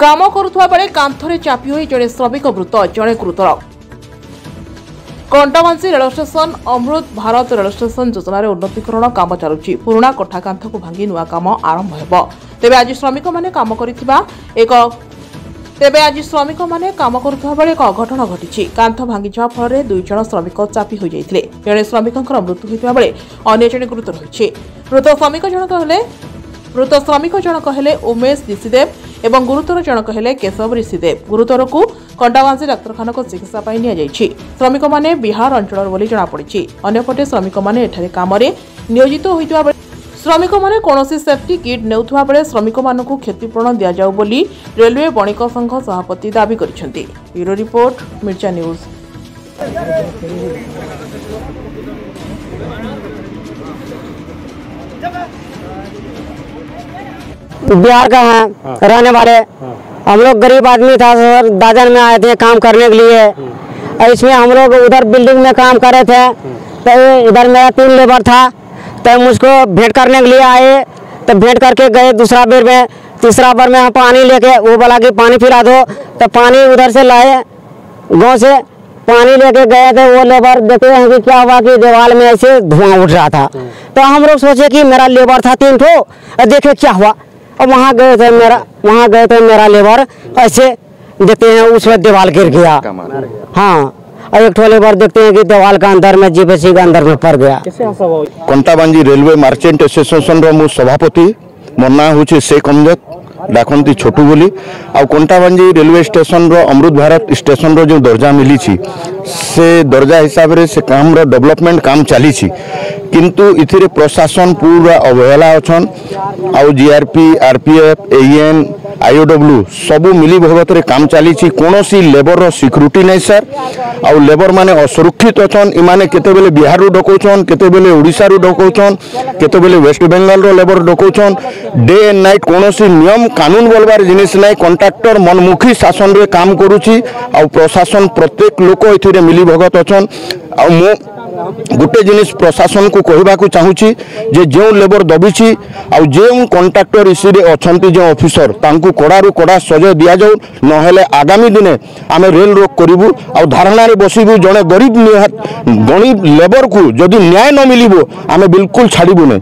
काम करुवा बेले कांथरे चापी होई जड़े श्रमिक मृत जड़े गुरुतर। कंटाबांसी rail station Amrit Bharat rail station योजन उन्नतीकरण काम चलुची। पुराणा कोठा कांथ को भांगी नुआ काम आरंभ हो। तेबे आज श्रमिक माने काम करुवा बेले एक अघटन घटी। कांथ भांगी जा फल 2 जण श्रमिक चापी हो जाते। जड़े श्रमिक मृत्यु होता बेले अन्य जड़े गुरुतर होइछि। मृत श्रमिक जनक हेले उमेश ऋषिदेव एवं गुरुतर जनक हेले केशव ऋषिदेव। गुरुतर को कंटाबांसी डाक्तखाना को चिकित्सा पाई निया जाइछि। श्रमिक माने बिहार अंचल बोली जଣାपड़िछि। अन्यपटे श्रमिक माने एठारे कामरे नियोजित होइतबा बेले श्रमिक माने कोनोसी सेफ्टी किट नेउथबा बेले श्रमिक मानकु क्षतिपूरण दिया जाउ बोली रेलवे बणिक संघ सभापति दाबी करिसेंति। ब्यूरो रिपोर्ट मिर्चा न्यूज। बिहार का है रहने वाले। हम लोग गरीब आदमी था सर, दादर में आए थे काम करने के लिए। इसमें हम लोग उधर बिल्डिंग में काम कर रहे थे, तो इधर मेरा 3 लेबर था, तो मुझको भेंट करने के लिए आए। तो भेंट करके गए। दूसरा बार में तीसरा बार में हम पानी लेके, वो बोला कि पानी पिला दो, तो पानी उधर से लाए, गाँव से पानी लेके गए थे। वो लेबर देखते हैं कि क्या हुआ कि दीवार में ऐसे धुआं उठ रहा था। तो हम लोग सोचे कि मेरा लेबर था 3 ठो, देखे क्या हुआ। और वहाँ गए थे मेरा लेबर, ऐसे देखते हैं उसमें दीवार गिर गया। हाँ, और एक ठो लेबर देखते हैं कि दीवार का अंदर में जीपीसी के अंदर में पड़ गया। कंटाबांजी रेलवे मार्चेंट एसोसिएशन रो मु सभापति। मोर ना होछि शेख अमजद, डाकंती छोटू बोली। आ कंटाबांजी रेलवे स्टेशन रो अमृत भारत स्टेशन रो जो दर्जा मिली से दर्जा हिसाब रे से काम रो डेवलपमेंट काम चली किंतु इथिरे प्रशासन पूरा अवहेला अछन। आउ जीआरपी, आरपीएफ, एएन, आईओडब्ल्यू सबू मिली भगत रे काम चली। कोनोसी लेबर रो सिक्योरिटी नहीं सर। आउ लेबर माने असुरक्षित अछन। इमाने केते बेले बिहार रो डकौछन, केते बेले ओडिसा रो डकौछन, केते बेले वेस्ट बेंगल रो लेबर डकौछन। डे एंड नाइट कोनोसी नियम कानून बोलबार जिनिस नहीं। कॉन्ट्रैक्टर मनमुखी शासन रे काम करूची। आउ प्रशासन प्रत्येक लोक इथिरे मिली भगत अछन। आउ मो गोटे जिनिस प्रशासन को कहवाक चाहूँगी जे जो लेबर दबिची आउ जो कॉन्ट्रैक्टर इसी अच्छी जो ऑफिसर तांकु कड़ारू कड़ा सजा दि जाऊ। नहेले आगामी दिने आम रेल रोक करूँ आ धारणा बसबू। जड़े गरीब लेबर को जदि न्याय न मिल आम बिल्कुल छाड़बू नहीं।